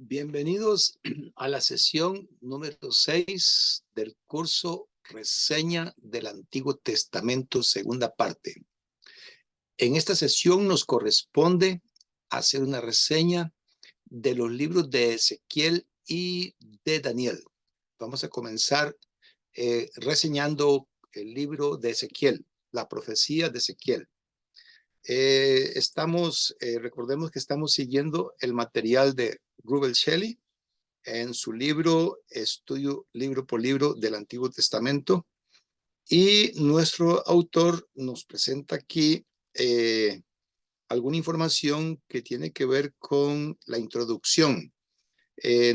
Bienvenidos a la sesión número 6 del curso Reseña del Antiguo Testamento, segunda parte. En esta sesión nos corresponde hacer una reseña de los libros de Ezequiel y de Daniel. Vamos a comenzar reseñando el libro de Ezequiel, la profecía de Ezequiel. Recordemos que estamos siguiendo el material de Rubel Shelley en su libro, estudio libro por libro del Antiguo Testamento, y nuestro autor nos presenta aquí alguna información que tiene que ver con la introducción.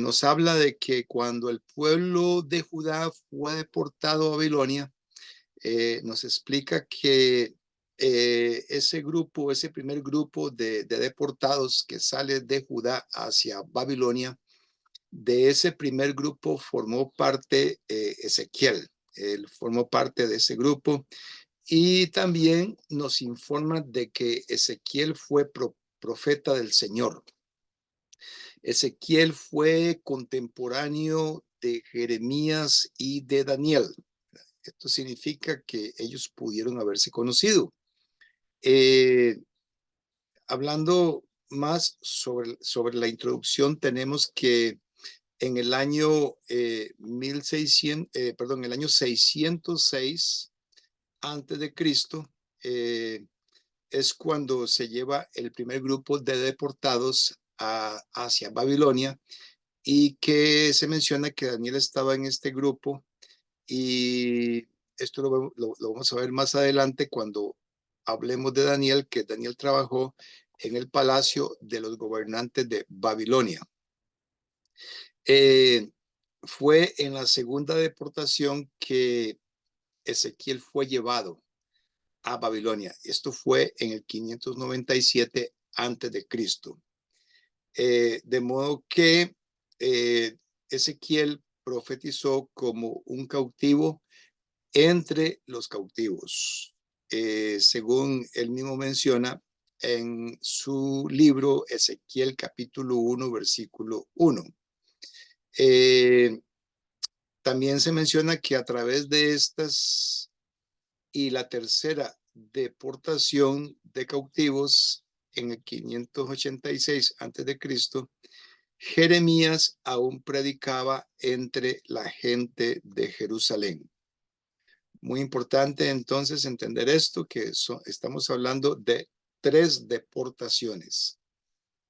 Nos habla de que cuando el pueblo de Judá fue deportado a Babilonia, nos explica que ese primer grupo de deportados que sale de Judá hacia Babilonia, de ese primer grupo formó parte Ezequiel. Él formó parte de ese grupo y también nos informa de que Ezequiel fue profeta del Señor. Ezequiel fue contemporáneo de Jeremías y de Daniel. Esto significa que ellos pudieron haberse conocido. Hablando más sobre la introducción, tenemos que en el año 606 antes de Cristo, es cuando se lleva el primer grupo de deportados hacia Babilonia, y que se menciona que Daniel estaba en este grupo, y esto lo vamos a ver más adelante cuando hablemos de Daniel, que Daniel trabajó en el palacio de los gobernantes de Babilonia. Fue en la segunda deportación que Ezequiel fue llevado a Babilonia. Esto fue en el 597 antes de Cristo. De modo que Ezequiel profetizó como un cautivo entre los cautivos, según él mismo menciona en su libro Ezequiel capítulo 1, versículo 1. También se menciona que a través de estas y la tercera deportación de cautivos en el 586 a.C., Jeremías aún predicaba entre la gente de Jerusalén. Muy importante entonces entender esto, que estamos hablando de 3 deportaciones.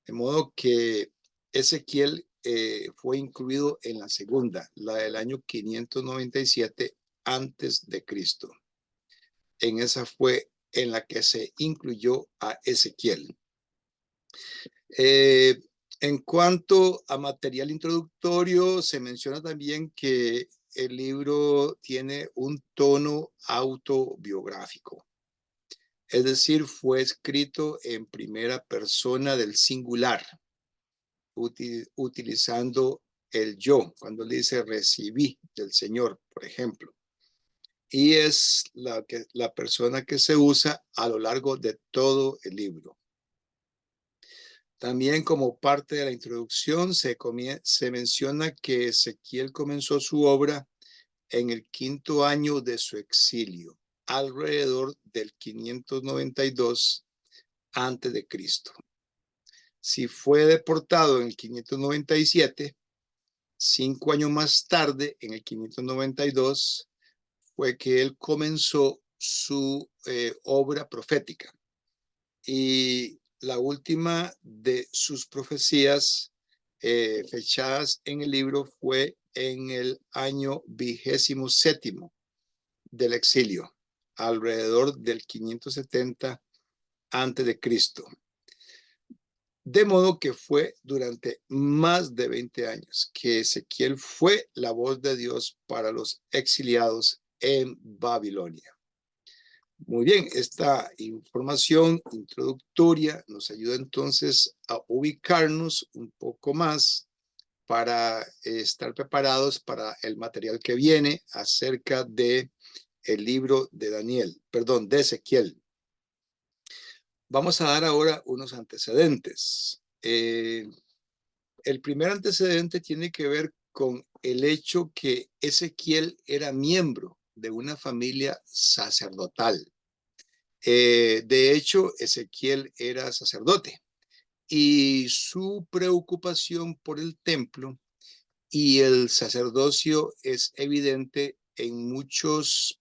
De modo que Ezequiel fue incluido en la segunda, la del año 597 antes de Cristo. En esa fue en la que se incluyó a Ezequiel. En cuanto a material introductorio, se menciona también que el libro tiene un tono autobiográfico. Es decir, fue escrito en primera persona del singular, utilizando el yo, cuando le dice recibí del Señor, por ejemplo. Y es la persona que se usa a lo largo de todo el libro. También, como parte de la introducción, se menciona que Ezequiel comenzó su obra en el 5º año de su exilio, alrededor del 592 antes de Cristo. Si fue deportado en el 597, 5 años más tarde, en el 592, fue que él comenzó su obra profética. Y la última de sus profecías fechadas en el libro fue en el año 27º del exilio, alrededor del 570 antes de Cristo. De modo que fue durante más de 20 años que Ezequiel fue la voz de Dios para los exiliados en Babilonia. Muy bien, esta información introductoria nos ayuda entonces a ubicarnos un poco más para estar preparados para el material que viene acerca de el libro de de Ezequiel. Vamos a dar ahora unos antecedentes. El primer antecedente tiene que ver con el hecho que Ezequiel era miembro de una familia sacerdotal. De hecho, Ezequiel era sacerdote y su preocupación por el templo y el sacerdocio es evidente en muchos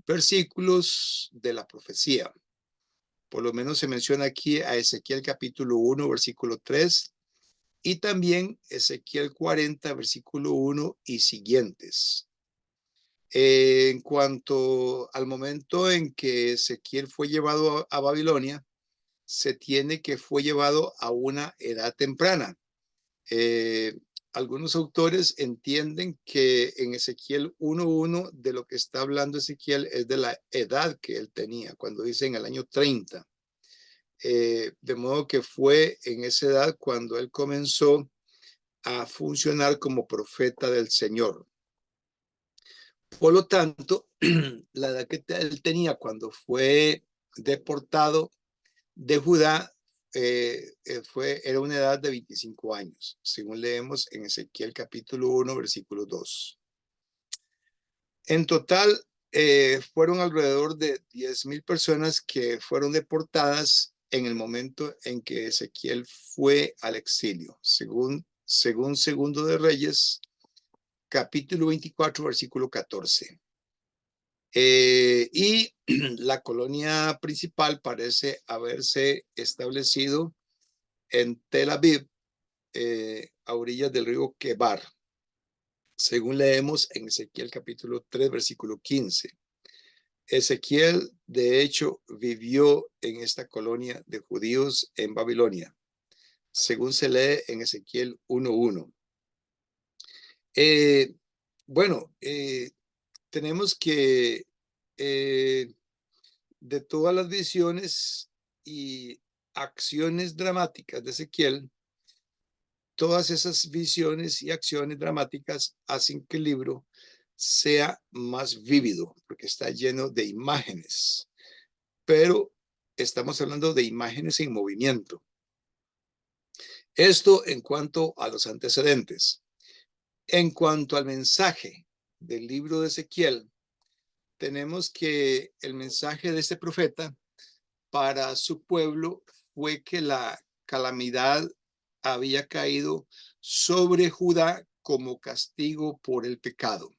versículos de la profecía. Por lo menos se menciona aquí a Ezequiel capítulo 1, versículo 3, y también Ezequiel 40, versículo 1 y siguientes. En cuanto al momento en que Ezequiel fue llevado a Babilonia, se tiene que fue llevado a una edad temprana. Eh, Algunos autores entienden que en Ezequiel 1.1 de lo que está hablando Ezequiel es de la edad que él tenía, cuando dice en el año 30. De modo que fue en esa edad cuando él comenzó a funcionar como profeta del Señor. Por lo tanto, la edad que él tenía cuando fue deportado de Judá era una edad de 25 años, según leemos en Ezequiel capítulo 1, versículo 2. En total, fueron alrededor de 10,000 personas que fueron deportadas en el momento en que Ezequiel fue al exilio, según Segundo de Reyes, capítulo 24, versículo 14. Y la colonia principal parece haberse establecido en Tel Aviv, a orillas del río Quebar, según leemos en Ezequiel capítulo 3, versículo 15. Ezequiel, de hecho, vivió en esta colonia de judíos en Babilonia, según se lee en Ezequiel 1.1. Bueno, tenemos que de todas las visiones y acciones dramáticas de Ezequiel, todas esas visiones y acciones dramáticas hacen que el libro sea más vívido, porque está lleno de imágenes, pero estamos hablando de imágenes en movimiento. Esto en cuanto a los antecedentes. En cuanto al mensaje del libro de Ezequiel, tenemos que el mensaje de este profeta para su pueblo fue que la calamidad había caído sobre Judá como castigo por el pecado.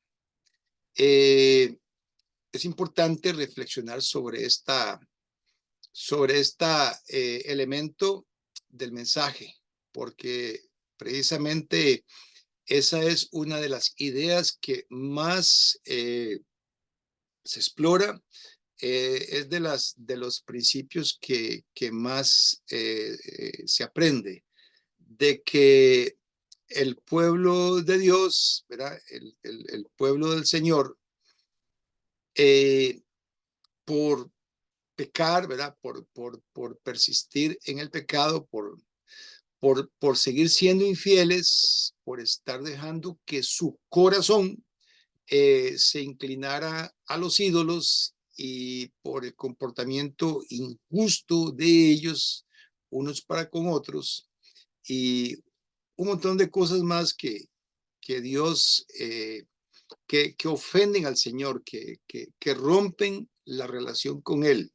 Es importante reflexionar sobre elemento del mensaje, porque precisamente esa es una de las ideas que más se explora, es de los principios que más se aprende, de que el pueblo de Dios, ¿verdad? El pueblo del Señor, por pecar, ¿verdad? Por persistir en el pecado, por seguir siendo infieles, por estar dejando que su corazón se inclinara a los ídolos y por el comportamiento injusto de ellos, unos para con otros, y un montón de cosas más que Dios, que ofenden al Señor, que rompen la relación con Él.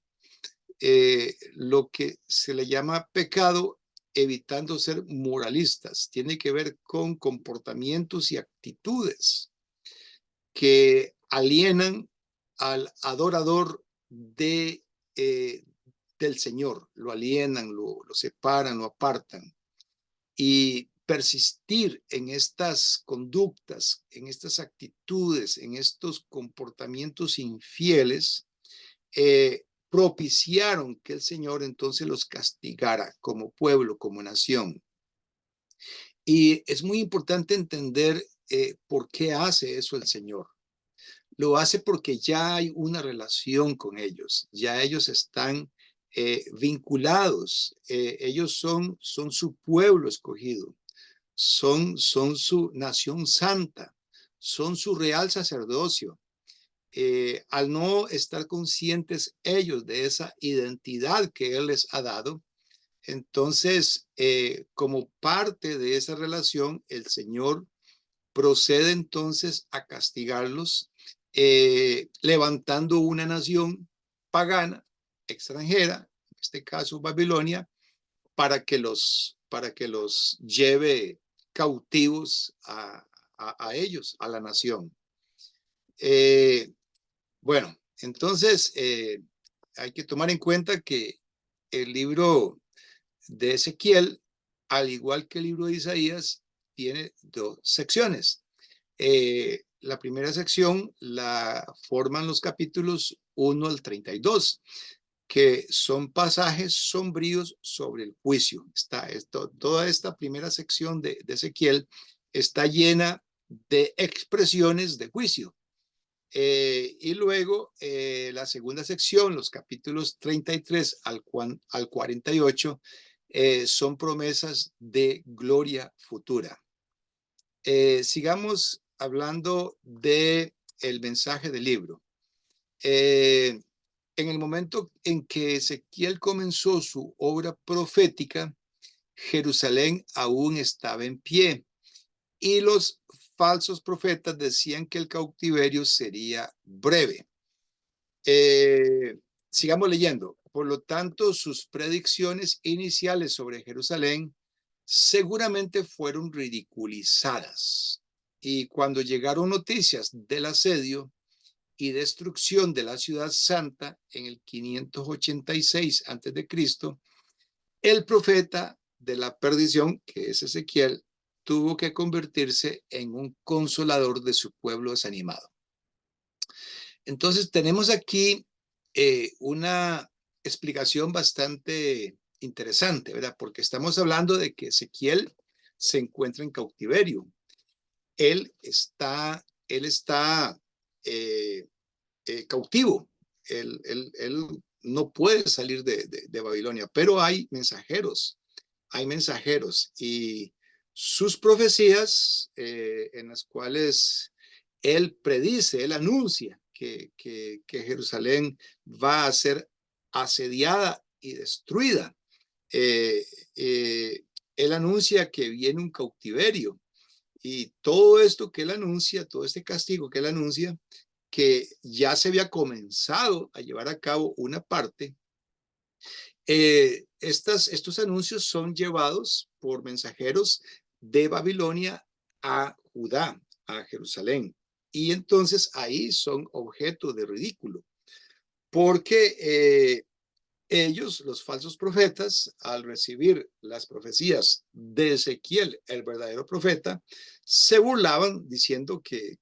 Lo que se le llama pecado, evitando ser moralistas, tiene que ver con comportamientos y actitudes que alienan al adorador del Señor, lo alienan, lo separan, lo apartan. Y persistir en estas conductas, en estas actitudes, en estos comportamientos infieles, propiciaron que el Señor entonces los castigara como pueblo, como nación. Y es muy importante entender por qué hace eso el Señor. Lo hace porque ya hay una relación con ellos, ya ellos están vinculados, ellos son su pueblo escogido, son su nación santa, son su real sacerdocio. Al no estar conscientes ellos de esa identidad que Él les ha dado, Entonces, como parte de esa relación, el Señor procede entonces a castigarlos, levantando una nación pagana, extranjera, en este caso Babilonia, para que los lleve cautivos a ellos, a la nación. Bueno, entonces hay que tomar en cuenta que el libro de Ezequiel, al igual que el libro de Isaías, tiene dos secciones. La primera sección la forman los capítulos 1 al 32, que son pasajes sombríos sobre el juicio. Toda esta primera sección de Ezequiel está llena de expresiones de juicio. Y luego la segunda sección, los capítulos 33 al 48, son promesas de gloria futura. Sigamos hablando de el mensaje del libro. En el momento en que Ezequiel comenzó su obra profética, Jerusalén aún estaba en pie y los falsos profetas decían que el cautiverio sería breve. Sigamos leyendo. Por lo tanto, sus predicciones iniciales sobre Jerusalén seguramente fueron ridiculizadas. Y cuando llegaron noticias del asedio y destrucción de la ciudad santa en el 586 a.C., el profeta de la perdición, que es Ezequiel, tuvo que convertirse en un consolador de su pueblo desanimado. Entonces tenemos aquí una explicación bastante interesante, ¿verdad? Porque estamos hablando de que Ezequiel se encuentra en cautiverio. Él está cautivo. Él no puede salir de Babilonia, pero hay mensajeros y sus profecías en las cuales él predice, él anuncia que Jerusalén va a ser asediada y destruida. Eh, eh, Él anuncia que viene un cautiverio y todo esto que él anuncia, todo este castigo que él anuncia, que ya se había comenzado a llevar a cabo una parte, estos anuncios son llevados por mensajeros de Babilonia a Judá, a Jerusalén. Y entonces ahí son objeto de ridículo, porque ellos, los falsos profetas, al recibir las profecías de Ezequiel, el verdadero profeta, se burlaban diciendo que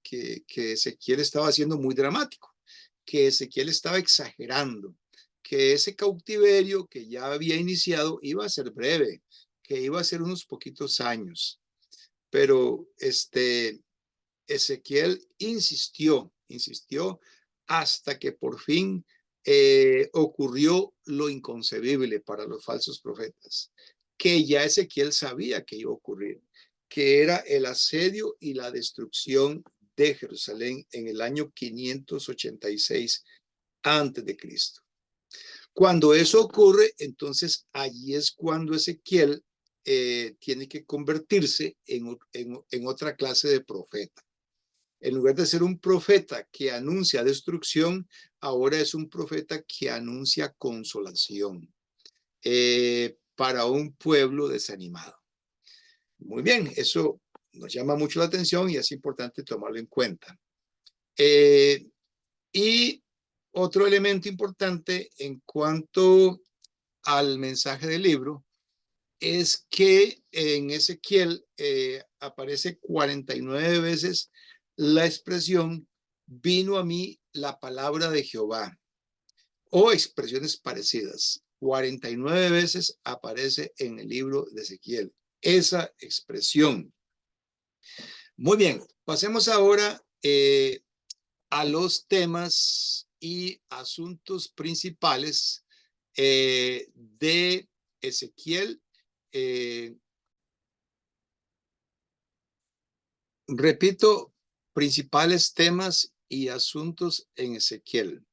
Ezequiel estaba siendo muy dramático, que Ezequiel estaba exagerando, que ese cautiverio que ya había iniciado iba a ser breve, que iba a ser unos poquitos años. Pero Ezequiel insistió hasta que por fin ocurrió lo inconcebible para los falsos profetas, que ya Ezequiel sabía que iba a ocurrir, que era el asedio y la destrucción de Jerusalén en el año 586 antes de Cristo. Cuando eso ocurre, entonces allí es cuando Ezequiel tiene que convertirse en otra clase de profeta. En lugar de ser un profeta que anuncia destrucción, ahora es un profeta que anuncia consolación para un pueblo desanimado. Muy bien, eso nos llama mucho la atención y es importante tomarlo en cuenta. Y otro elemento importante en cuanto al mensaje del libro es que en Ezequiel aparece 49 veces la expresión vino a mí la palabra de Jehová o expresiones parecidas. 49 veces aparece en el libro de Ezequiel esa expresión. Muy bien, pasemos ahora a los temas y asuntos principales de Ezequiel. Repito, principales temas y asuntos en Ezequiel.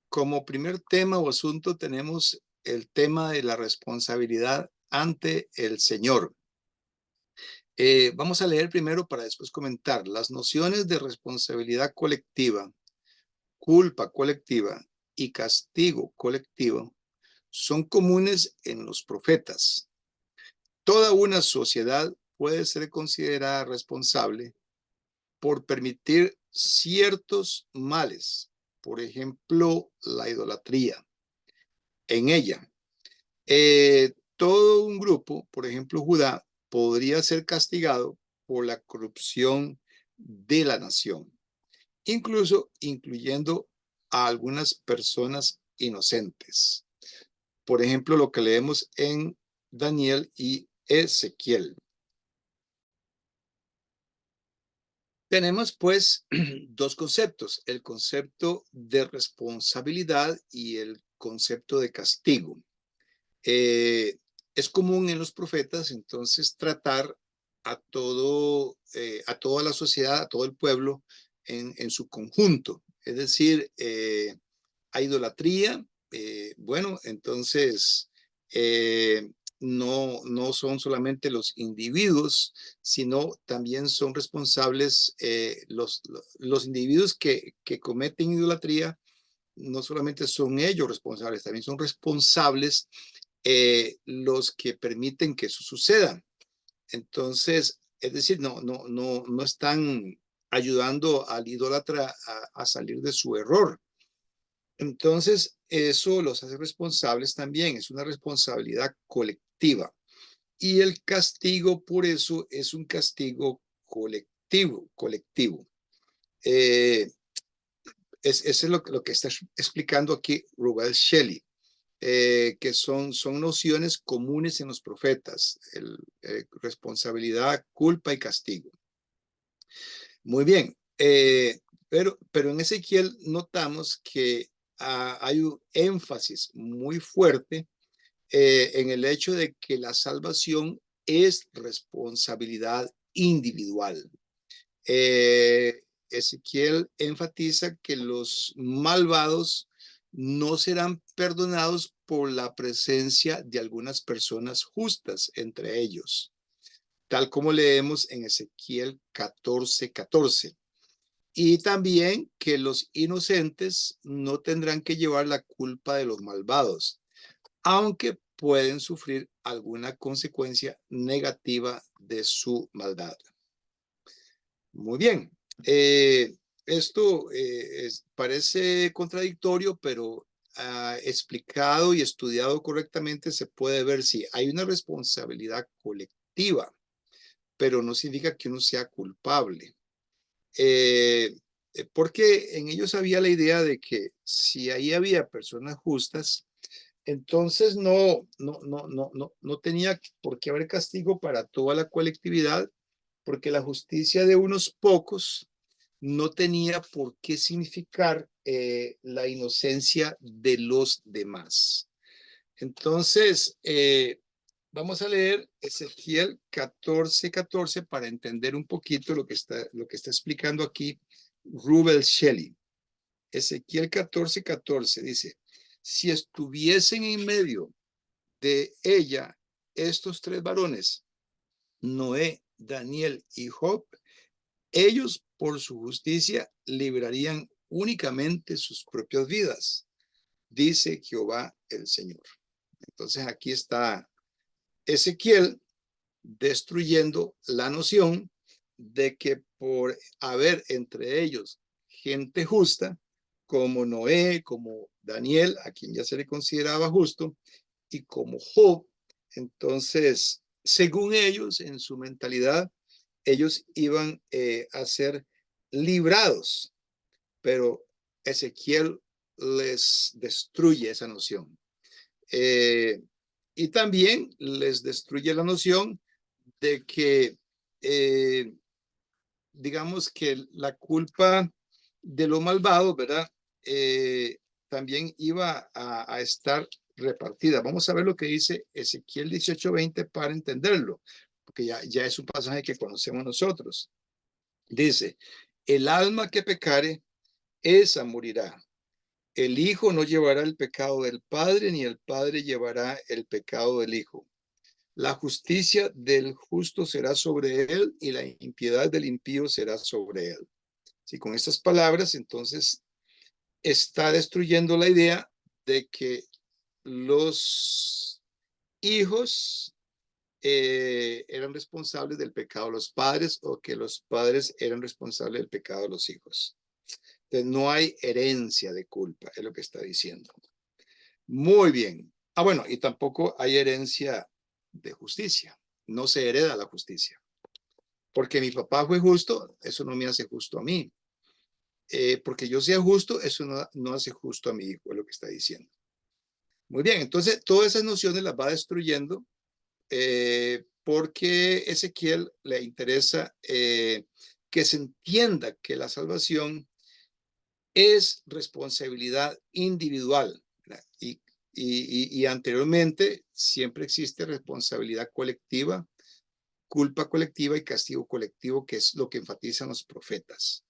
Como primer tema o asunto tenemos el tema de la responsabilidad ante el Señor. Vamos a leer primero para después comentar. Las nociones de responsabilidad colectiva, culpa colectiva y castigo colectivo son comunes en los profetas. Toda una sociedad puede ser considerada responsable por permitir ciertos males, por ejemplo, la idolatría. En ella, todo un grupo, por ejemplo, Judá, podría ser castigado por la corrupción de la nación, incluso incluyendo a algunas personas inocentes. Por ejemplo, lo que leemos en Daniel y Ezequiel. Tenemos pues dos conceptos, el concepto de responsabilidad y el concepto de castigo. Es común en los profetas entonces tratar a toda la sociedad, a todo el pueblo en su conjunto. Es decir, a idolatría, bueno, entonces no son solamente los individuos, sino también son responsables los individuos que cometen idolatría, no solamente son ellos responsables, también son responsables los que permiten que eso suceda. Entonces, es decir, no están ayudando al idólatra a salir de su error. Entonces, eso los hace responsables también, es una responsabilidad colectiva. Y el castigo, por eso, es un castigo colectivo. Eso es lo que está explicando aquí Rubel Shelley, que son nociones comunes en los profetas, responsabilidad, culpa y castigo. Muy bien, pero en Ezequiel notamos que hay un énfasis muy fuerte en el hecho de que la salvación es responsabilidad individual. Ezequiel enfatiza que los malvados no serán perdonados por la presencia de algunas personas justas entre ellos, tal como leemos en Ezequiel 14:14. Y también que los inocentes no tendrán que llevar la culpa de los malvados, aunque pueden sufrir alguna consecuencia negativa de su maldad. Muy bien. Esto parece contradictorio, pero explicado y estudiado correctamente se puede ver si hay una responsabilidad colectiva, pero no significa que uno sea culpable. Porque en ellos había la idea de que si ahí había personas justas, entonces no tenía por qué haber castigo para toda la colectividad, porque la justicia de unos pocos no tenía por qué significar la inocencia de los demás. Entonces, vamos a leer Ezequiel 14:14 para entender un poquito lo que está explicando aquí Rubel Shelley. Ezequiel 14:14 dice, si estuviesen en medio de ella estos tres varones, Noé, Daniel y Job, ellos por su justicia librarían únicamente sus propias vidas, dice Jehová el Señor. Entonces aquí está Ezequiel destruyendo la noción de que por haber entre ellos gente justa, como Noé, como Daniel, a quien ya se le consideraba justo, y como Job, entonces, según ellos, en su mentalidad, ellos iban a ser librados, pero Ezequiel les destruye esa noción. Y también les destruye la noción de que, digamos que la culpa de lo malvado, ¿verdad? También iba a estar repartida. Vamos a ver lo que dice Ezequiel 18:20 para entenderlo, porque ya es un pasaje que conocemos nosotros. Dice, el alma que pecare, esa morirá. El hijo no llevará el pecado del padre, ni el padre llevará el pecado del hijo. La justicia del justo será sobre él y la impiedad del impío será sobre él. Si con estas palabras, entonces, está destruyendo la idea de que los hijos eran responsables del pecado de los padres o que los padres eran responsables del pecado de los hijos. Entonces, no hay herencia de culpa, es lo que está diciendo. Muy bien. Bueno, y tampoco hay herencia de justicia. No se hereda la justicia. Porque mi papá fue justo, eso no me hace justo a mí. Porque yo sea justo, eso no hace justo a mi hijo, es lo que está diciendo. Muy bien, entonces todas esas nociones las va destruyendo porque Ezequiel le interesa que se entienda que la salvación es responsabilidad individual, ¿verdad? Y anteriormente siempre existe responsabilidad colectiva, culpa colectiva y castigo colectivo, que es lo que enfatizan los profetas.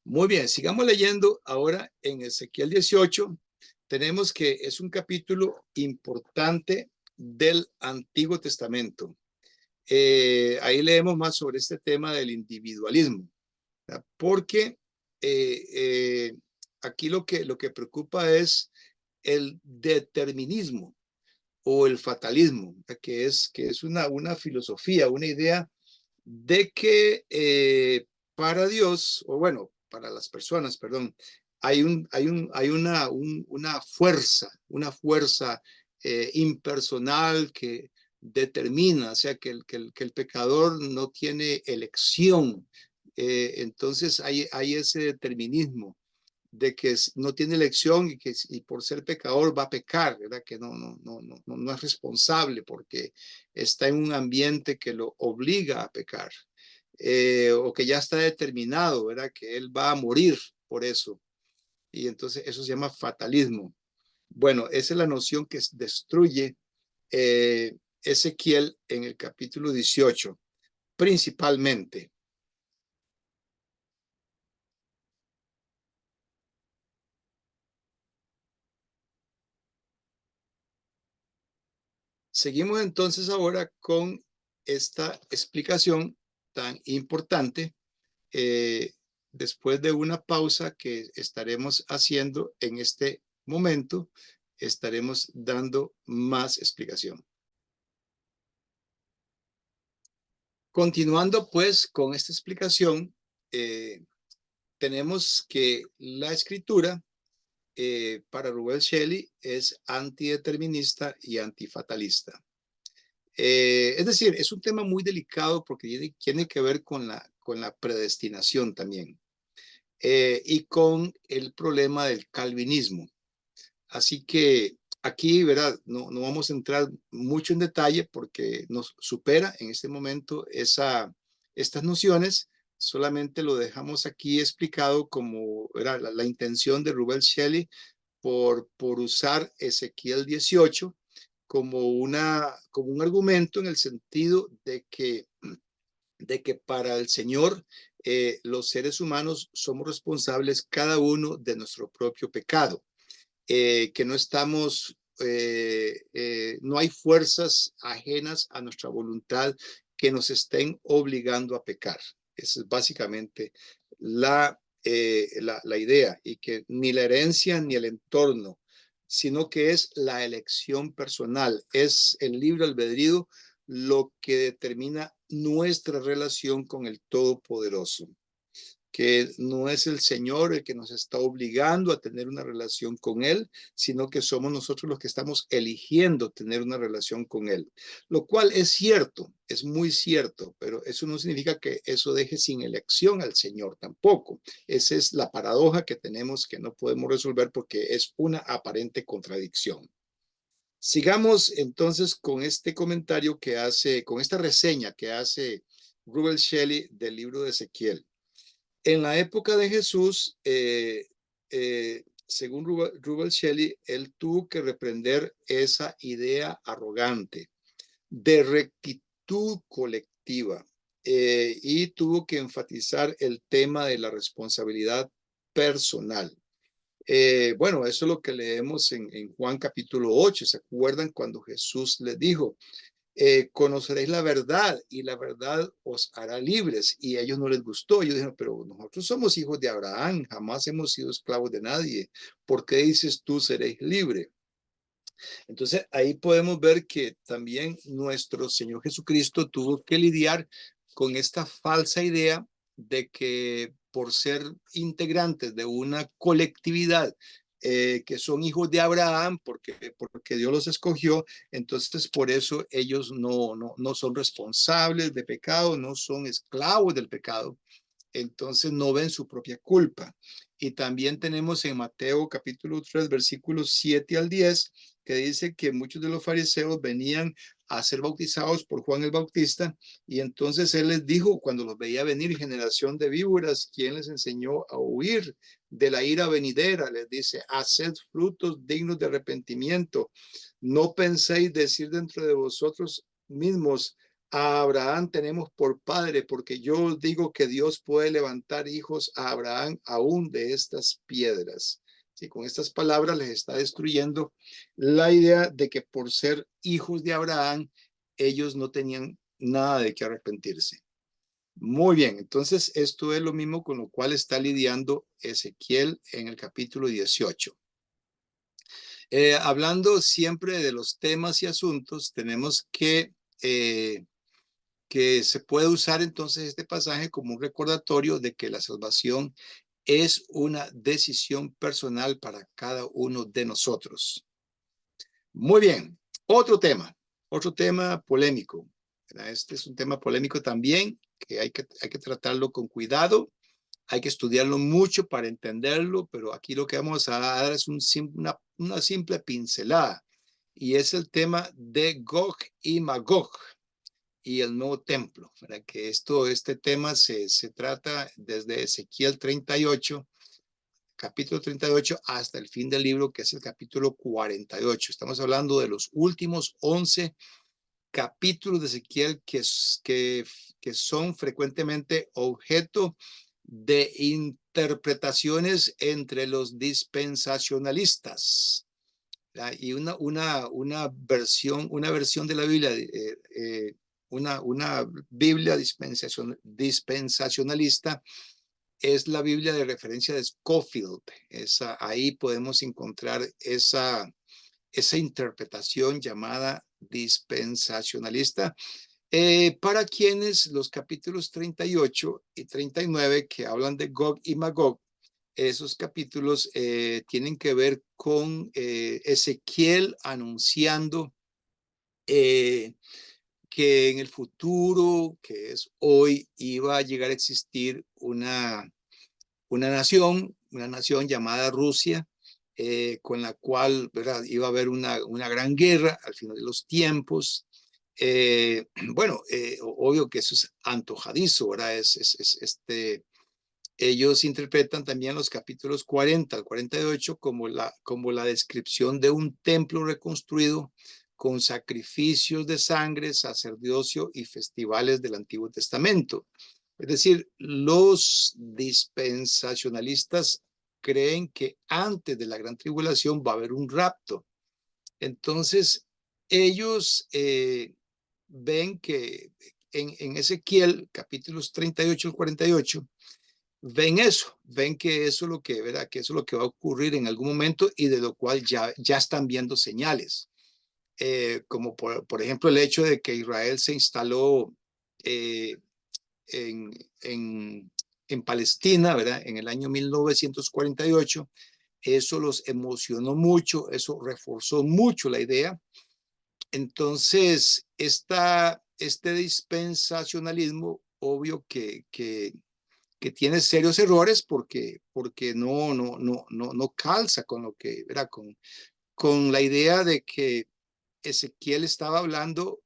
Muy bien, sigamos leyendo ahora en Ezequiel 18. Tenemos que es un capítulo importante del Antiguo Testamento. Ahí leemos más sobre este tema del individualismo, ¿verdad? Porque aquí lo que preocupa es el determinismo o el fatalismo, que es una filosofía, una idea de que para Dios, o bueno, para las personas, perdón, hay una fuerza impersonal que determina, o sea, que el pecador no tiene elección. Entonces hay ese determinismo de que no tiene elección y por ser pecador va a pecar, ¿verdad? Que no es responsable porque está en un ambiente que lo obliga a pecar, o que ya está determinado, ¿verdad? Que él va a morir por eso. Y entonces eso se llama fatalismo. Bueno, esa es la noción que destruye Ezequiel en el capítulo 18, principalmente. Seguimos entonces ahora con esta explicación tan importante después de una pausa que estaremos haciendo en este momento. Estaremos dando más explicación. Continuando pues con esta explicación, tenemos que la escritura para Rubel Shelley es antideterminista y antifatalista. Es decir, es un tema muy delicado porque tiene que ver con la predestinación también y con el problema del calvinismo. Así que aquí, ¿verdad? No vamos a entrar mucho en detalle porque nos supera en este momento estas nociones. Solamente lo dejamos aquí explicado como era la intención de Rubel Shelley por usar Ezequiel 18 como un argumento en el sentido de que para el Señor los seres humanos somos responsables cada uno de nuestro propio pecado, que no estamos, no hay fuerzas ajenas a nuestra voluntad que nos estén obligando a pecar. Esa es básicamente la idea, y que ni la herencia ni el entorno, sino que es la elección personal, es el libre albedrío lo que determina nuestra relación con el Todopoderoso, que no es el Señor el que nos está obligando a tener una relación con Él, sino que somos nosotros los que estamos eligiendo tener una relación con Él. Lo cual es cierto, es muy cierto, pero eso no significa que eso deje sin elección al Señor tampoco. Esa es la paradoja que tenemos, que no podemos resolver porque es una aparente contradicción. Sigamos entonces con este comentario que hace, con esta reseña que hace Rubel Shelley del libro de Ezequiel. En la época de Jesús, según Rubel Shelley, él tuvo que reprender esa idea arrogante de rectitud colectiva y tuvo que enfatizar el tema de la responsabilidad personal. Bueno, eso es lo que leemos en Juan capítulo 8. ¿Se acuerdan cuando Jesús les dijo, conoceréis la verdad y la verdad os hará libres? Y a ellos no les gustó. Ellos dijeron, pero nosotros somos hijos de Abraham, jamás hemos sido esclavos de nadie. ¿Por qué dices tú seréis libre? Entonces ahí podemos ver que también nuestro Señor Jesucristo tuvo que lidiar con esta falsa idea de que por ser integrantes de una colectividad, que son hijos de Abraham, porque Dios los escogió, entonces por eso ellos no son responsables de pecado, no son esclavos del pecado, entonces no ven su propia culpa. Y también tenemos en Mateo capítulo 3, versículos 7 al 10, que dice que muchos de los fariseos venían a ser bautizados por Juan el Bautista, y entonces él les dijo, cuando los veía venir, generación de víboras, ¿quién les enseñó a huir de la ira venidera? Les dice, haced frutos dignos de arrepentimiento, no penséis decir dentro de vosotros mismos, a Abraham tenemos por padre, porque yo os digo que Dios puede levantar hijos a Abraham aún de estas piedras. Sí, con estas palabras les está destruyendo la idea de que por ser hijos de Abraham, ellos no tenían nada de qué arrepentirse. Muy bien, entonces esto es lo mismo con lo cual está lidiando Ezequiel en el capítulo 18. Hablando siempre de los temas y asuntos, tenemos que se puede usar entonces este pasaje como un recordatorio de que la salvación es una decisión personal para cada uno de nosotros. Muy bien, otro tema polémico. Este es un tema polémico también que hay que tratarlo con cuidado, hay que estudiarlo mucho para entenderlo, pero aquí lo que vamos a dar es una simple pincelada, y es el tema de Gog y Magog y el nuevo templo, para que este tema se trata desde Ezequiel 38, capítulo 38, hasta el fin del libro, que es el capítulo 48. Estamos hablando de los últimos 11 capítulos de Ezequiel que son frecuentemente objeto de interpretaciones entre los dispensacionalistas. Y una versión de la Biblia, una Biblia dispensacionalista es la Biblia de referencia de Scofield. Ahí podemos encontrar esa interpretación llamada dispensacionalista, para quienes los capítulos 38 y 39 que hablan de Gog y Magog, esos capítulos tienen que ver con Ezequiel anunciando que en el futuro, que es hoy, iba a llegar a existir una nación llamada Rusia, con la cual, ¿verdad?, iba a haber una gran guerra al final de los tiempos. Bueno, obvio que eso es antojadizo, ¿verdad? Ellos interpretan también los capítulos 40 al 48 como la descripción de un templo reconstruido con sacrificios de sangre, sacerdocio y festivales del Antiguo Testamento. Es decir, los dispensacionalistas creen que antes de la gran tribulación va a haber un rapto. Entonces, ellos ven que en Ezequiel, capítulos 38 al 48, ven que eso es lo que, ¿verdad?, que eso es lo que va a ocurrir en algún momento, y de lo cual ya están viendo señales. Como por ejemplo el hecho de que Israel se instaló eh, en, en, en Palestina, ¿verdad?, en el año 1948. Eso los emocionó mucho, eso reforzó mucho la idea. Entonces, este dispensacionalismo, obvio que tiene serios errores porque no calza con lo que era con la idea de que Ezequiel estaba hablando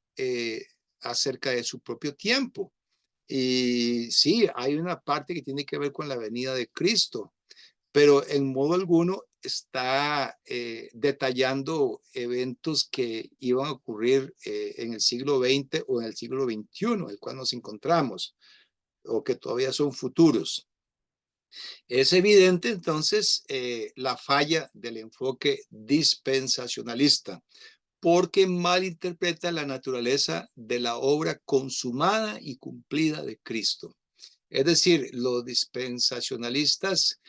acerca de su propio tiempo. Y sí, hay una parte que tiene que ver con la venida de Cristo, pero en modo alguno está detallando eventos que iban a ocurrir en el siglo XX o en el siglo XXI, el cual nos encontramos, o que todavía son futuros. Es evidente entonces la falla del enfoque dispensacionalista, porque malinterpreta la naturaleza de la obra consumada y cumplida de Cristo. Es decir, los dispensacionalistas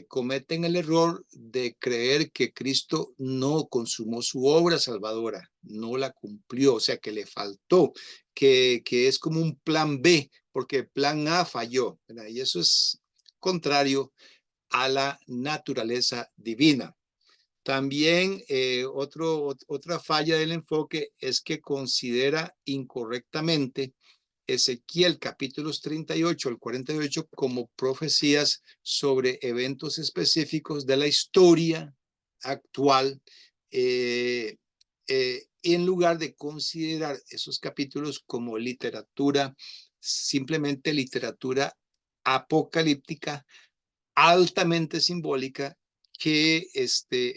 cometen el error de creer que Cristo no consumó su obra salvadora, no la cumplió, o sea, que le faltó, que es como un plan B, porque el plan A falló, ¿verdad? Y eso es contrario a la naturaleza divina. También otra falla del enfoque es que considera incorrectamente Ezequiel capítulos 38 al 48 como profecías sobre eventos específicos de la historia actual, en lugar de considerar esos capítulos como literatura, simplemente literatura apocalíptica altamente simbólica que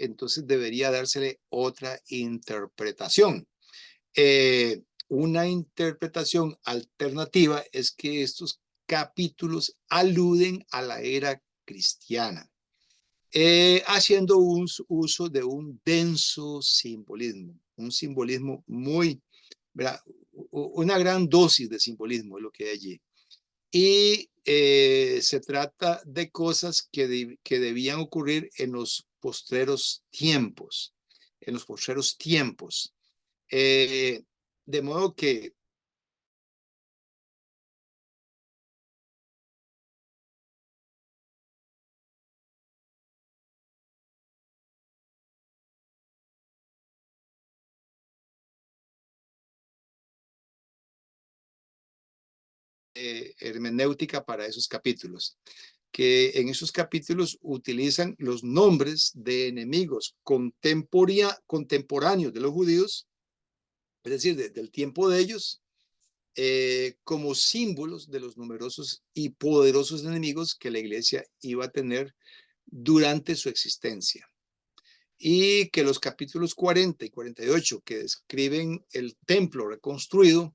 entonces debería dársele otra interpretación. Una interpretación alternativa es que estos capítulos aluden a la era cristiana, haciendo un uso de un denso simbolismo, un simbolismo muy, ¿verdad? Una gran dosis de simbolismo es lo que hay allí. Y se trata de cosas que debían ocurrir en los postreros tiempos, en los postreros tiempos. De modo que hermenéutica para esos capítulos, que en esos capítulos utilizan los nombres de enemigos contemporáneos de los judíos, es decir, del tiempo de ellos, como símbolos de los numerosos y poderosos enemigos que la iglesia iba a tener durante su existencia. Y que los capítulos 40 y 48 que describen el templo reconstruido,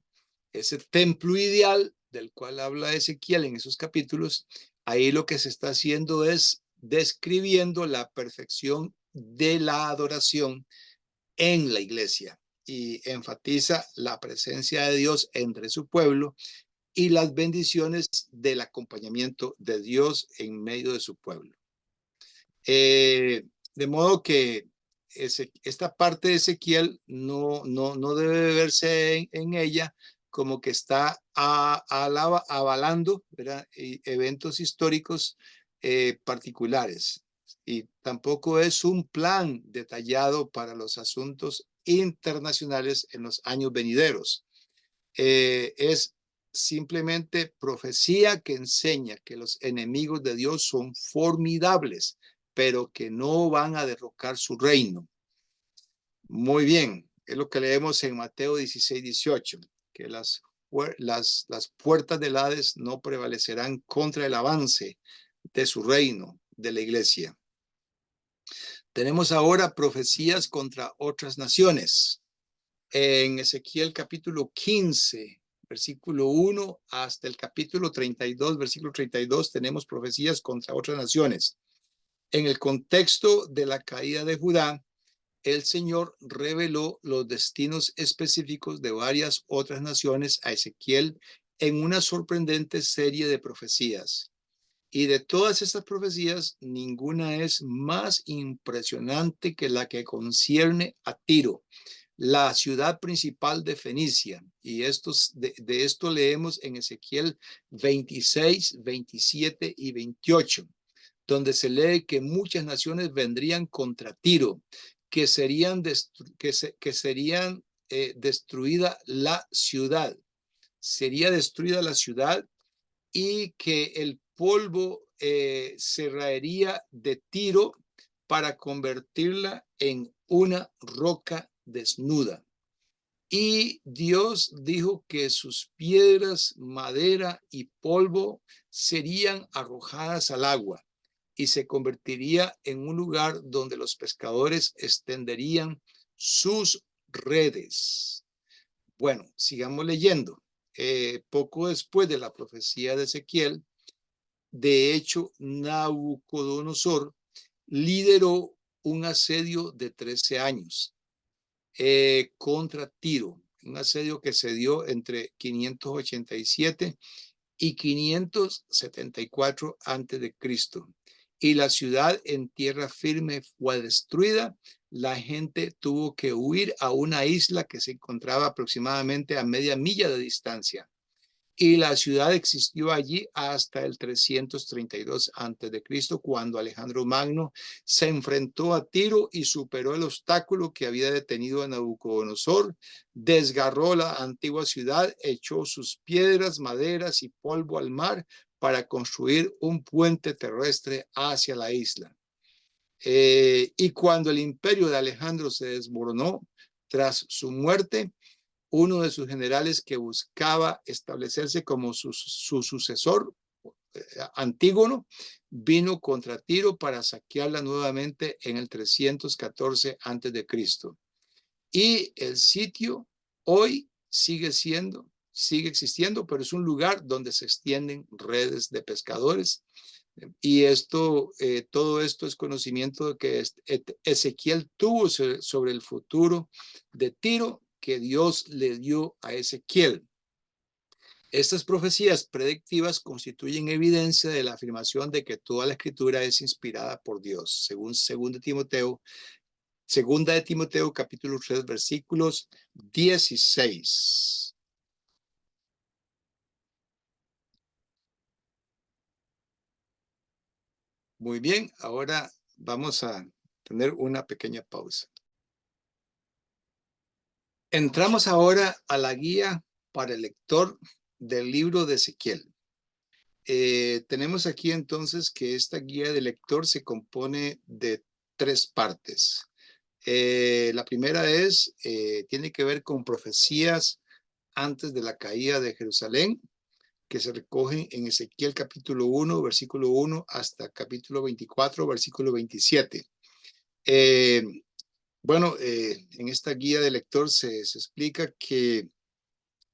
ese templo ideal del cual habla Ezequiel en esos capítulos, ahí lo que se está haciendo es describiendo la perfección de la adoración en la iglesia y enfatiza la presencia de Dios entre su pueblo y las bendiciones del acompañamiento de Dios en medio de su pueblo. De modo que esta parte de Ezequiel no debe verse en ella como que está avalando, ¿verdad?, eventos históricos particulares. Y tampoco es un plan detallado para los asuntos internacionales en los años venideros. Es simplemente profecía que enseña que los enemigos de Dios son formidables, pero que no van a derrocar su reino. Muy bien, es lo que leemos en Mateo 16, 18, que las puertas del Hades no prevalecerán contra el avance de su reino, de la iglesia. Tenemos ahora profecías contra otras naciones. En Ezequiel capítulo 15, versículo 1 hasta el capítulo 32, versículo 32, tenemos profecías contra otras naciones. En el contexto de la caída de Judá, el Señor reveló los destinos específicos de varias otras naciones a Ezequiel en una sorprendente serie de profecías. Y de todas estas profecías, ninguna es más impresionante que la que concierne a Tiro, la ciudad principal de Fenicia. Y de esto leemos en Ezequiel 26, 27 y 28, donde se lee que muchas naciones vendrían contra Tiro, que serían destruida la ciudad. Sería destruida la ciudad y que el polvo se raería de Tiro para convertirla en una roca desnuda. Y Dios dijo que sus piedras, madera y polvo serían arrojadas al agua y se convertiría en un lugar donde los pescadores extenderían sus redes. Bueno, sigamos leyendo. Poco después de la profecía de Ezequiel, De hecho, Nabucodonosor lideró un asedio de 13 años contra Tiro, un asedio que se dio entre 587 y 574 antes de Cristo. Y la ciudad en tierra firme fue destruida. La gente tuvo que huir a una isla que se encontraba aproximadamente a media milla de distancia. Y la ciudad existió allí hasta el 332 a.C., cuando Alejandro Magno se enfrentó a Tiro y superó el obstáculo que había detenido a Nabucodonosor, desgarró la antigua ciudad, echó sus piedras, maderas y polvo al mar para construir un puente terrestre hacia la isla. Y cuando el imperio de Alejandro se desmoronó tras su muerte, uno de sus generales que buscaba establecerse como su sucesor, Antígono, vino contra Tiro para saquearla nuevamente en el 314 a.C. Y el sitio hoy sigue existiendo, pero es un lugar donde se extienden redes de pescadores. Y todo esto es conocimiento de que Ezequiel tuvo sobre el futuro de Tiro que Dios le dio a Ezequiel. Estas profecías predictivas constituyen evidencia de la afirmación de que toda la escritura es inspirada por Dios, según 2 de Timoteo capítulo 3 versículos 16. Muy bien, ahora vamos a tener una pequeña pausa. Entramos ahora a la guía para el lector del libro de Ezequiel. Tenemos aquí entonces que esta guía de lector se compone de 3 partes. La primera tiene que ver con profecías antes de la caída de Jerusalén, que se recogen en Ezequiel capítulo 1, versículo 1 hasta capítulo 24, versículo 27. En esta guía de lector se explica que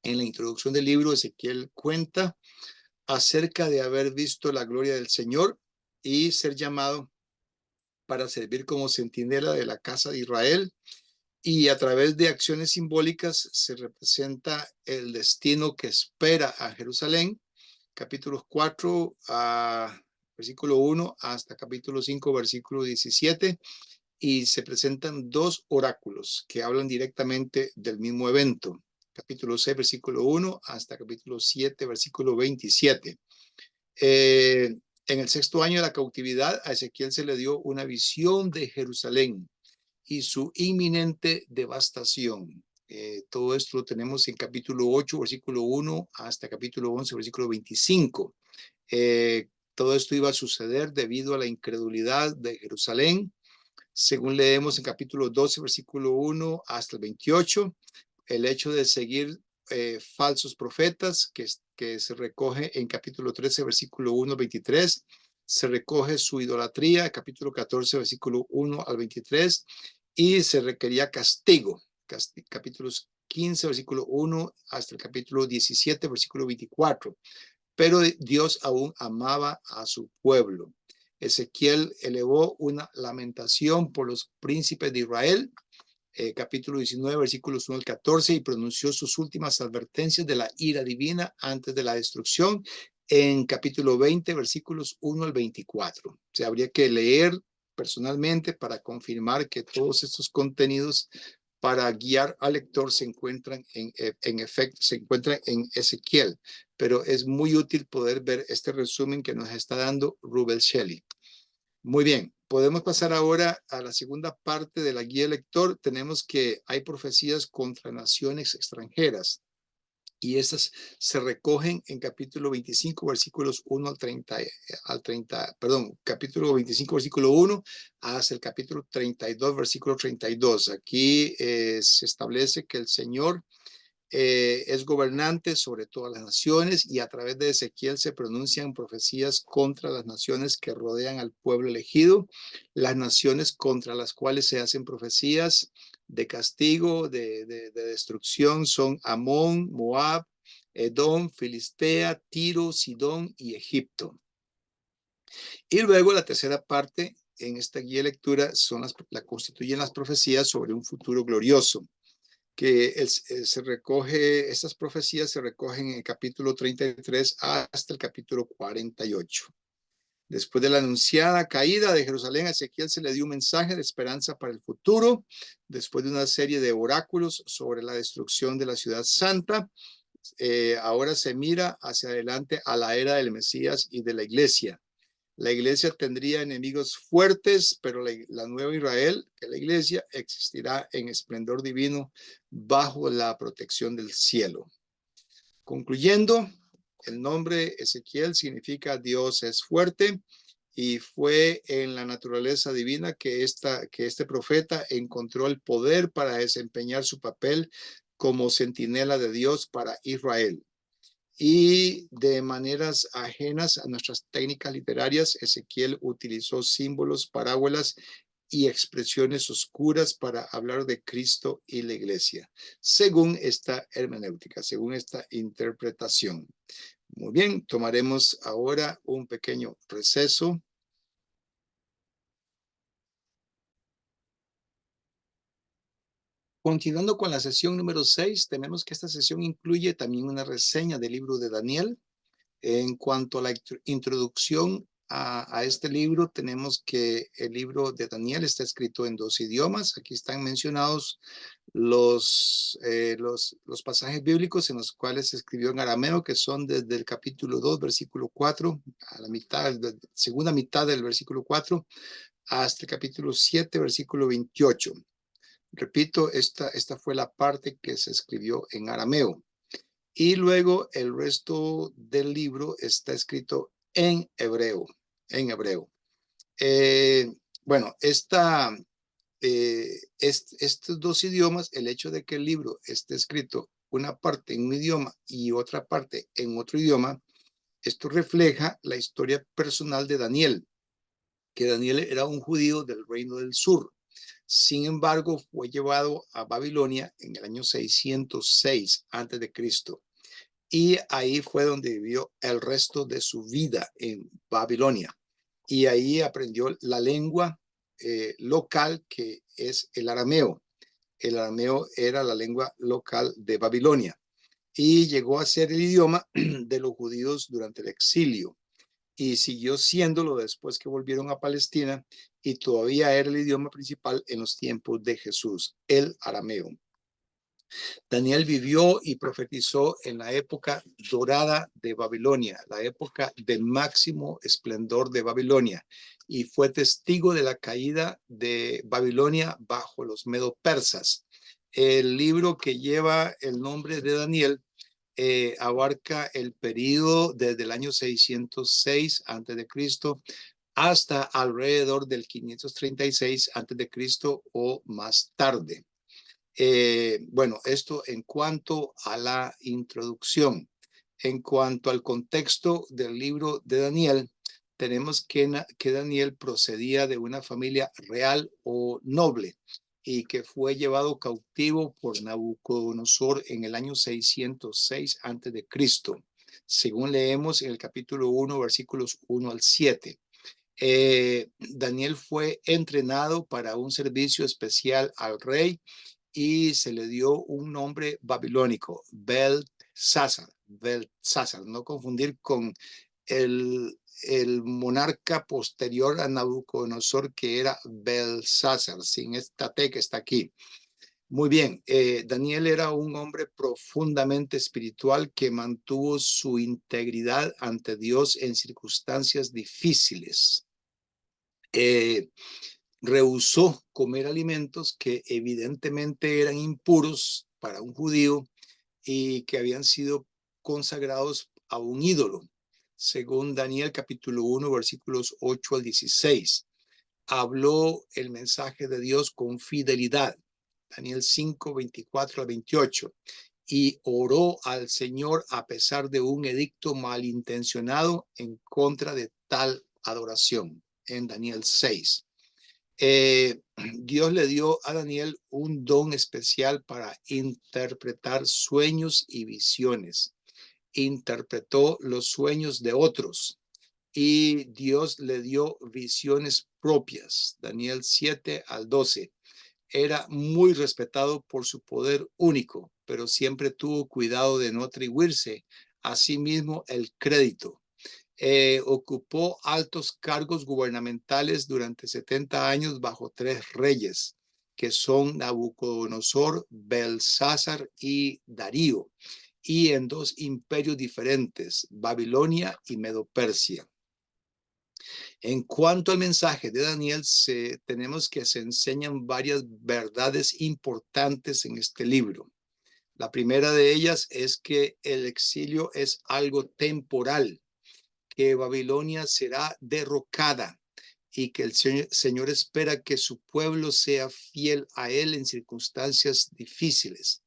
en la introducción del libro Ezequiel cuenta acerca de haber visto la gloria del Señor y ser llamado para servir como centinela de la casa de Israel. Y a través de acciones simbólicas se representa el destino que espera a Jerusalén, capítulos 4 versículo 1 hasta capítulo 5, versículo 17, y se presentan 2 oráculos que hablan directamente del mismo evento, capítulo 6, versículo 1 hasta capítulo 7, versículo 27. En el 6º año de la cautividad, a Ezequiel se le dio una visión de Jerusalén y su inminente devastación. Todo esto lo tenemos en capítulo 8, versículo 1 hasta capítulo 11, versículo 25. Todo esto iba a suceder debido a la incredulidad de Jerusalén, según leemos en capítulo 12, versículo 1 hasta el 28, el hecho de seguir falsos profetas que se recoge en capítulo 13, versículo 1 al 23, se recoge su idolatría, capítulo 14, versículo 1 al 23, y se requería castigo, capítulos 15, versículo 1 hasta el capítulo 17, versículo 24. Pero Dios aún amaba a su pueblo. Ezequiel elevó una lamentación por los príncipes de Israel, capítulo 19, versículos 1 al 14, y pronunció sus últimas advertencias de la ira divina antes de la destrucción en capítulo 20, versículos 1 al 24. O sea, habría que leer personalmente para confirmar que todos estos contenidos para guiar al lector se encuentran en efecto, se encuentran en Ezequiel, pero es muy útil poder ver este resumen que nos está dando Rubel Shelley. Muy bien, podemos pasar ahora a la segunda parte de la guía del lector. Tenemos que hay profecías contra naciones extranjeras y estas se recogen en capítulo 25, versículos 1 al 30, capítulo 25, versículo 1 hasta el capítulo 32, versículo 32. Aquí se establece que el Señor es gobernante sobre todas las naciones, y a través de Ezequiel se pronuncian profecías contra las naciones que rodean al pueblo elegido, las naciones contra las cuales se hacen profecías de castigo, de destrucción, son Amón, Moab, Edom, Filistea, Tiro, Sidón y Egipto. Y luego la tercera parte en esta guía de lectura la constituyen las profecías sobre un futuro glorioso, que estas profecías se recogen en el capítulo 33 hasta el capítulo 48. Después de la anunciada caída de Jerusalén, a Ezequiel se le dio un mensaje de esperanza para el futuro, después de una serie de oráculos sobre la destrucción de la ciudad santa. Ahora se mira hacia adelante a la era del Mesías y de la iglesia. La iglesia tendría enemigos fuertes, pero la nueva Israel, que es la iglesia, existirá en esplendor divino bajo la protección del cielo. Concluyendo, el nombre Ezequiel significa Dios es fuerte, y fue en la naturaleza divina que este profeta encontró el poder para desempeñar su papel como centinela de Dios para Israel. Y de maneras ajenas a nuestras técnicas literarias, Ezequiel utilizó símbolos, parábolas y expresiones oscuras para hablar de Cristo y la iglesia, según esta hermenéutica, según esta interpretación. Muy bien, tomaremos ahora un pequeño receso. Continuando con la sesión número 6, tenemos que esta sesión incluye también una reseña del libro de Daniel. En cuanto a la introducción a este libro, tenemos que el libro de Daniel está escrito en 2 idiomas. Aquí están mencionados los pasajes bíblicos en los cuales se escribió en arameo, que son desde el capítulo 2, versículo 4, a la segunda mitad del versículo 4, hasta el capítulo 7, versículo 28. Repito, esta fue la parte que se escribió en arameo. Y luego el resto del libro está escrito en hebreo. Bueno, estos 2 idiomas, el hecho de que el libro esté escrito una parte en un idioma y otra parte en otro idioma, esto refleja la historia personal de Daniel, que Daniel era un judío del reino del sur. Sin embargo, fue llevado a Babilonia en el año 606 a.C. Y ahí fue donde vivió el resto de su vida, en Babilonia. Y ahí aprendió la lengua local, que es el arameo. El arameo era la lengua local de Babilonia y llegó a ser el idioma de los judíos durante el exilio, y siguió siéndolo después que volvieron a Palestina, y todavía era el idioma principal en los tiempos de Jesús, el arameo. Daniel vivió y profetizó en la época dorada de Babilonia, la época de máximo esplendor de Babilonia, y fue testigo de la caída de Babilonia bajo los medo-persas. El libro que lleva el nombre de Daniel abarca el periodo desde el año 606 a.C. hasta alrededor del 536 a.C. o más tarde. Bueno, esto en cuanto a la introducción. En cuanto al contexto del libro de Daniel, tenemos que Daniel procedía de una familia real o noble y que fue llevado cautivo por Nabucodonosor en el año 606 a.C., según leemos en el capítulo 1, versículos 1 al 7. Daniel fue entrenado para un servicio especial al rey y se le dio un nombre babilónico, Belsasar, no confundir con el monarca posterior a Nabucodonosor, que era Belsasar, sin esta T que está aquí. Muy bien, Daniel era un hombre profundamente espiritual que mantuvo su integridad ante Dios en circunstancias difíciles. Rehusó comer alimentos que evidentemente eran impuros para un judío y que habían sido consagrados a un ídolo, según Daniel capítulo 1, versículos 8 al 16. Habló el mensaje de Dios con fidelidad, Daniel 5, 24 al 28, y oró al Señor a pesar de un edicto malintencionado en contra de tal adoración, en Daniel 6. Dios le dio a Daniel un don especial para interpretar sueños y visiones. Interpretó los sueños de otros y Dios le dio visiones propias. Daniel 7 al 12. Era muy respetado por su poder único, pero siempre tuvo cuidado de no atribuirse a sí mismo el crédito. Ocupó altos cargos gubernamentales durante 70 años bajo 3 reyes, que son Nabucodonosor, Belsásar y Darío, y en 2 imperios diferentes, Babilonia y Medo-Persia. En cuanto al mensaje de Daniel, tenemos que se enseñan varias verdades importantes en este libro. La primera de ellas es que el exilio es algo temporal, que Babilonia será derrocada y que el Señor espera que su pueblo sea fiel a él en circunstancias difíciles.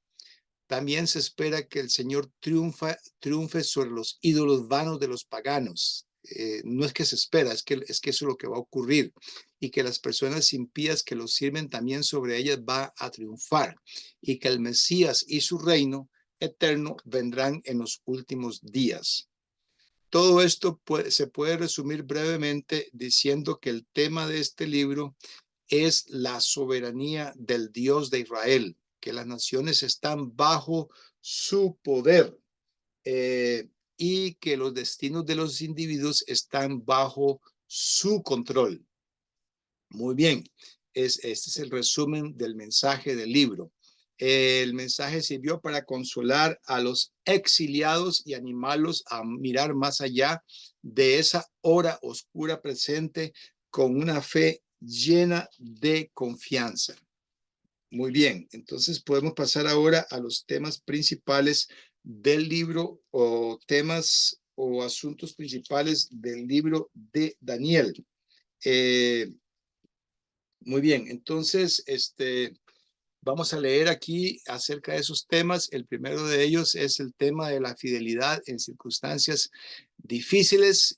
También se espera que el Señor triunfe sobre los ídolos vanos de los paganos. No es que se espera, es que eso es lo que va a ocurrir. Y que las personas impías que lo sirven también sobre ellas va a triunfar. Y que el Mesías y su reino eterno vendrán en los últimos días. Todo esto se puede resumir brevemente diciendo que el tema de este libro es la soberanía del Dios de Israel, que las naciones están bajo su poder y que los destinos de los individuos están bajo su control. Muy bien, este es el resumen del mensaje del libro. El mensaje sirvió para consolar a los exiliados y animarlos a mirar más allá de esa hora oscura presente con una fe llena de confianza. Muy bien, entonces podemos pasar ahora a los temas principales del libro o temas o asuntos principales del libro de Daniel. Muy bien, entonces vamos a leer aquí acerca de esos temas. El primero de ellos es el tema de la fidelidad en circunstancias difíciles.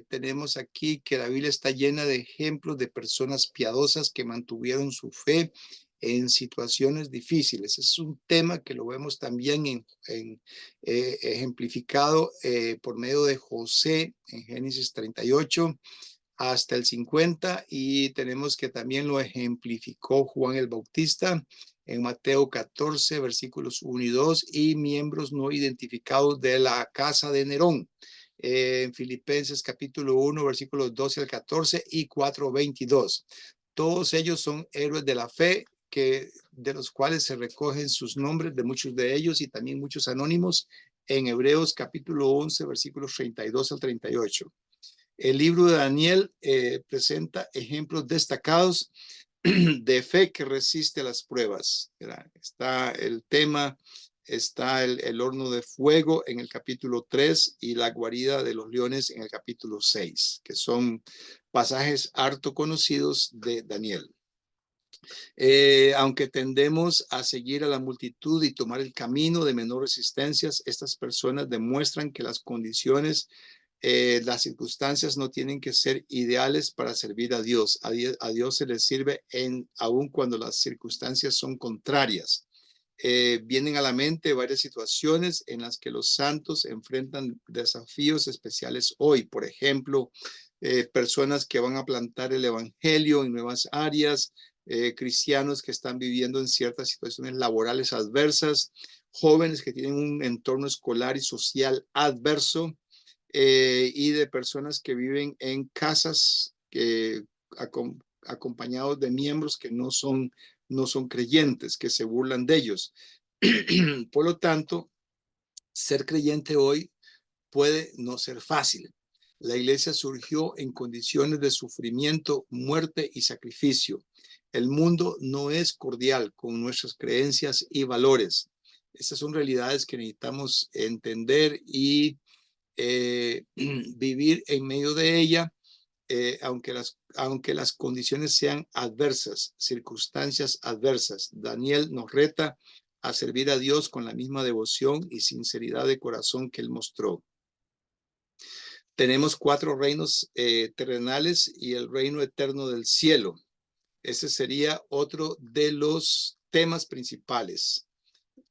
Tenemos aquí que la Biblia está llena de ejemplos de personas piadosas que mantuvieron su fe en situaciones difíciles. Es un tema que lo vemos también ejemplificado por medio de José en Génesis 38 hasta el 50, y tenemos que también lo ejemplificó Juan el Bautista en Mateo 14, versículos 1 y 2, y miembros no identificados de la casa de Nerón, en Filipenses capítulo 1, versículos 12 al 14 y 4, 22. Todos ellos son héroes de la fe, de los cuales se recogen sus nombres de muchos de ellos y también muchos anónimos en Hebreos capítulo 11, versículos 32 al 38. El libro de Daniel presenta ejemplos destacados de fe que resiste las pruebas. Está el tema, está el horno de fuego en el capítulo 3 y la guarida de los leones en el capítulo 6, que son pasajes harto conocidos de Daniel. Aunque tendemos a seguir a la multitud y tomar el camino de menor resistencias, estas personas demuestran que las condiciones, las circunstancias no tienen que ser ideales para servir a Dios. A Dios se le sirve aun cuando las circunstancias son contrarias. Vienen a la mente varias situaciones en las que los santos enfrentan desafíos especiales hoy. Por ejemplo, personas que van a plantar el evangelio en nuevas áreas, cristianos que están viviendo en ciertas situaciones laborales adversas, jóvenes que tienen un entorno escolar y social adverso, y de personas que viven en casas acompañados de miembros que no son creyentes, que se burlan de ellos. Por lo tanto, ser creyente hoy puede no ser fácil. La iglesia surgió en condiciones de sufrimiento, muerte y sacrificio. El mundo no es cordial con nuestras creencias y valores. Estas son realidades que necesitamos entender y vivir en medio de ella, aunque las condiciones sean adversas, circunstancias adversas. Daniel nos reta a servir a Dios con la misma devoción y sinceridad de corazón que él mostró. Tenemos 4 reinos terrenales y el reino eterno del cielo. Ese sería otro de los temas principales.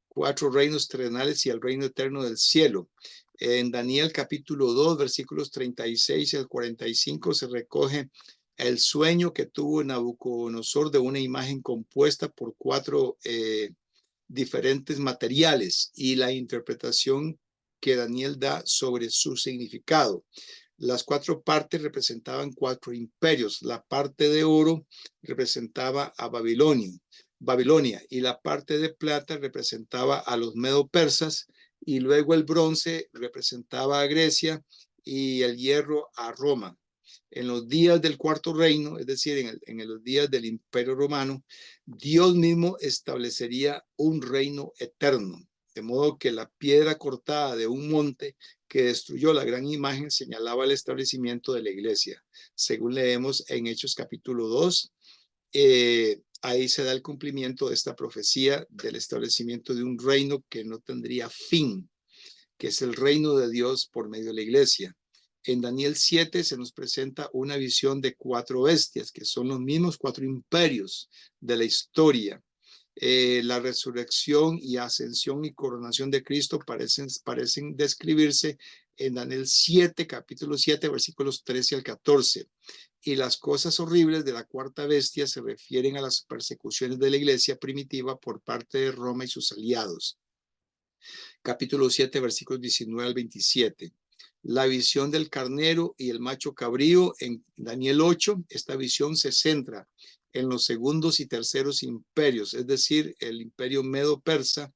4 reinos terrenales y el reino eterno del cielo. En Daniel capítulo 2, versículos 36 al 45 se recoge el sueño que tuvo Nabucodonosor de una imagen compuesta por cuatro diferentes materiales y la interpretación que Daniel da sobre su significado. Las cuatro partes representaban cuatro imperios. La parte de oro representaba a Babilonia, y la parte de plata representaba a los medo-persas, y luego el bronce representaba a Grecia y el hierro a Roma. En los días del cuarto reino, es decir, en los días del Imperio Romano, Dios mismo establecería un reino eterno, de modo que la piedra cortada de un monte que destruyó la gran imagen señalaba el establecimiento de la iglesia. Según leemos en Hechos capítulo 2, ahí se da el cumplimiento de esta profecía del establecimiento de un reino que no tendría fin, que es el reino de Dios por medio de la iglesia. En Daniel 7 se nos presenta una visión de cuatro bestias, que son los mismos cuatro imperios de la historia. La resurrección y ascensión y coronación de Cristo parecen describirse en Daniel 7, capítulo 7, versículos 13 al 14. Y las cosas horribles de la cuarta bestia se refieren a las persecuciones de la iglesia primitiva por parte de Roma y sus aliados. Capítulo 7, versículos 19 al 27. La visión del carnero y el macho cabrío en Daniel 8, esta visión se centra en los segundos y terceros imperios, es decir, el imperio medo-persa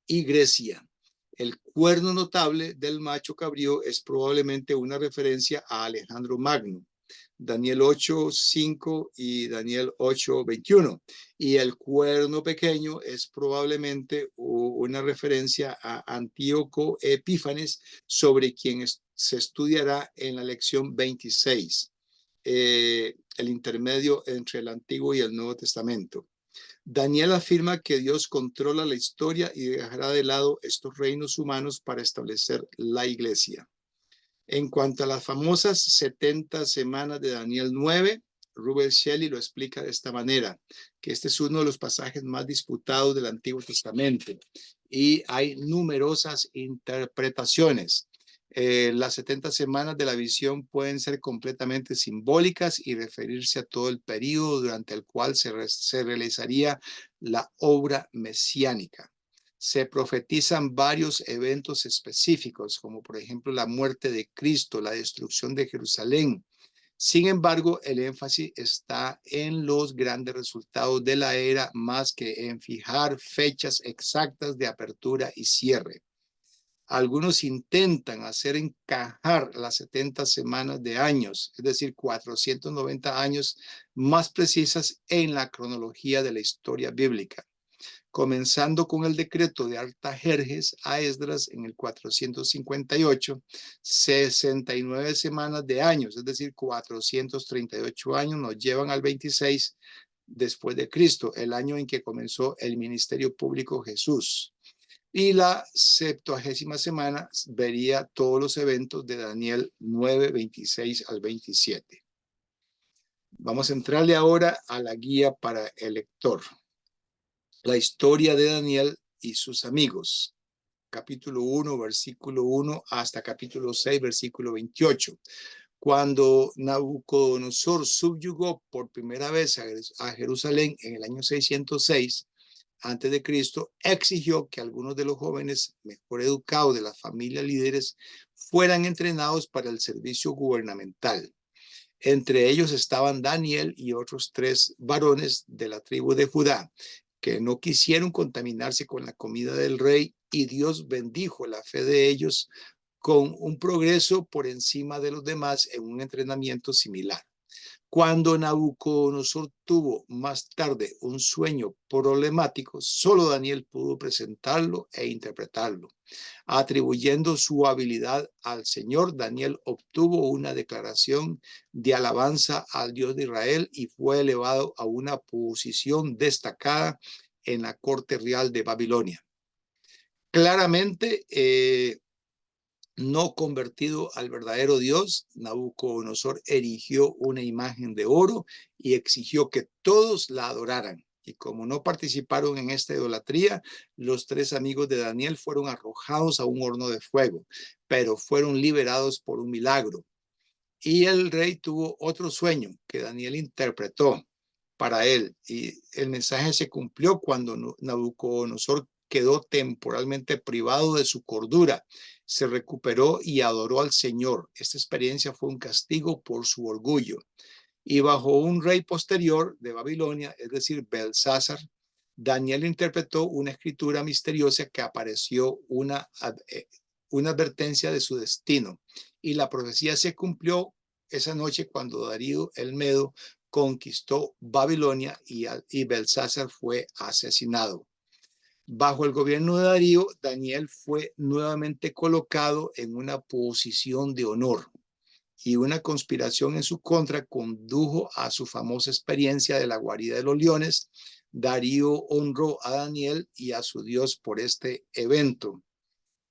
y Grecia. El cuerno notable del macho cabrío es probablemente una referencia a Alejandro Magno. Daniel 8:5 y Daniel 8:21. Y el cuerno pequeño es probablemente una referencia a Antíoco Epífanes, sobre quien se estudiará en la lección 26, el intermedio entre el Antiguo y el Nuevo Testamento. Daniel afirma que Dios controla la historia y dejará de lado estos reinos humanos para establecer la iglesia. En cuanto a las famosas 70 semanas de Daniel 9, Rubel Shelley lo explica de esta manera, que este es uno de los pasajes más disputados del Antiguo Testamento y hay numerosas interpretaciones. Las 70 semanas de la visión pueden ser completamente simbólicas y referirse a todo el periodo durante el cual se realizaría la obra mesiánica. Se profetizan varios eventos específicos, como por ejemplo la muerte de Cristo, la destrucción de Jerusalén. Sin embargo, el énfasis está en los grandes resultados de la era más que en fijar fechas exactas de apertura y cierre. Algunos intentan hacer encajar las 70 semanas de años, es decir, 490 años más precisas en la cronología de la historia bíblica, comenzando con el decreto de Artajerjes a Esdras en el 458, 69 semanas de años, es decir, 438 años nos llevan al 26 después de Cristo, el año en que comenzó el ministerio público Jesús. Y la 70ª semana vería todos los eventos de Daniel 9, 26 al 27. Vamos a entrarle ahora a la guía para el lector. La historia de Daniel y sus amigos. Capítulo 1, versículo 1 hasta capítulo 6, versículo 28. Cuando Nabucodonosor subyugó por primera vez a Jerusalén en el año 606 antes de Cristo, exigió que algunos de los jóvenes mejor educados de las familias líderes fueran entrenados para el servicio gubernamental. Entre ellos estaban Daniel y otros 3 varones de la tribu de Judá, que no quisieron contaminarse con la comida del rey, y Dios bendijo la fe de ellos con un progreso por encima de los demás en un entrenamiento similar. Cuando Nabucodonosor tuvo más tarde un sueño problemático, solo Daniel pudo presentarlo e interpretarlo. Atribuyendo su habilidad al Señor, Daniel obtuvo una declaración de alabanza al Dios de Israel y fue elevado a una posición destacada en la corte real de Babilonia. Claramente, no convertido al verdadero Dios, Nabucodonosor erigió una imagen de oro y exigió que todos la adoraran. Y como no participaron en esta idolatría, los 3 amigos de Daniel fueron arrojados a un horno de fuego, pero fueron liberados por un milagro. Y el rey tuvo otro sueño que Daniel interpretó para él. Y el mensaje se cumplió cuando Nabucodonosor quedó temporalmente privado de su cordura. Se recuperó y adoró al Señor. Esta experiencia fue un castigo por su orgullo. Y bajo un rey posterior de Babilonia, es decir, Belsasar, Daniel interpretó una escritura misteriosa que apareció una advertencia de su destino. Y la profecía se cumplió esa noche cuando Darío el Medo conquistó Babilonia y Belsasar fue asesinado. Bajo el gobierno de Darío, Daniel fue nuevamente colocado en una posición de honor y una conspiración en su contra condujo a su famosa experiencia de la guarida de los leones. Darío honró a Daniel y a su Dios por este evento.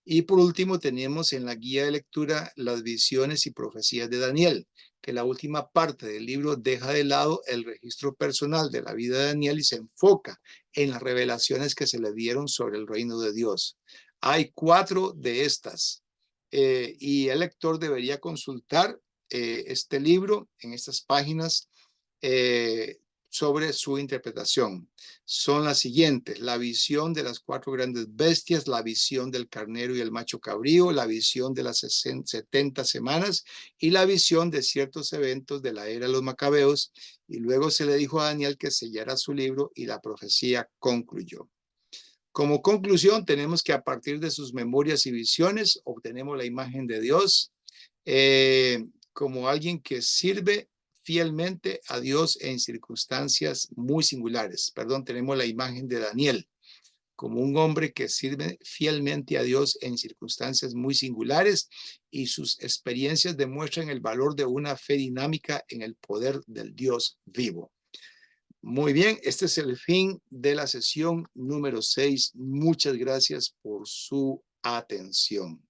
Y por último, tenemos en la guía de lectura las visiones y profecías de Daniel, que la última parte del libro deja de lado el registro personal de la vida de Daniel y se enfoca en las revelaciones que se le dieron sobre el reino de Dios. Hay 4 de estas y el lector debería consultar este libro en estas páginas sobre su interpretación. Son las siguientes: la visión de las 4 grandes bestias, la visión del carnero y el macho cabrío, la visión de las 70 semanas y la visión de ciertos eventos de la era de los macabeos. Y luego se le dijo a Daniel que sellara su libro y la profecía concluyó. Como conclusión, tenemos que a partir de sus memorias y visiones obtenemos la imagen de Dios como alguien que sirve fielmente a Dios en circunstancias muy singulares. Perdón, tenemos la imagen de Daniel como un hombre que sirve fielmente a Dios en circunstancias muy singulares y sus experiencias demuestran el valor de una fe dinámica en el poder del Dios vivo. Muy bien, este es el fin de la sesión número 6. Muchas gracias por su atención.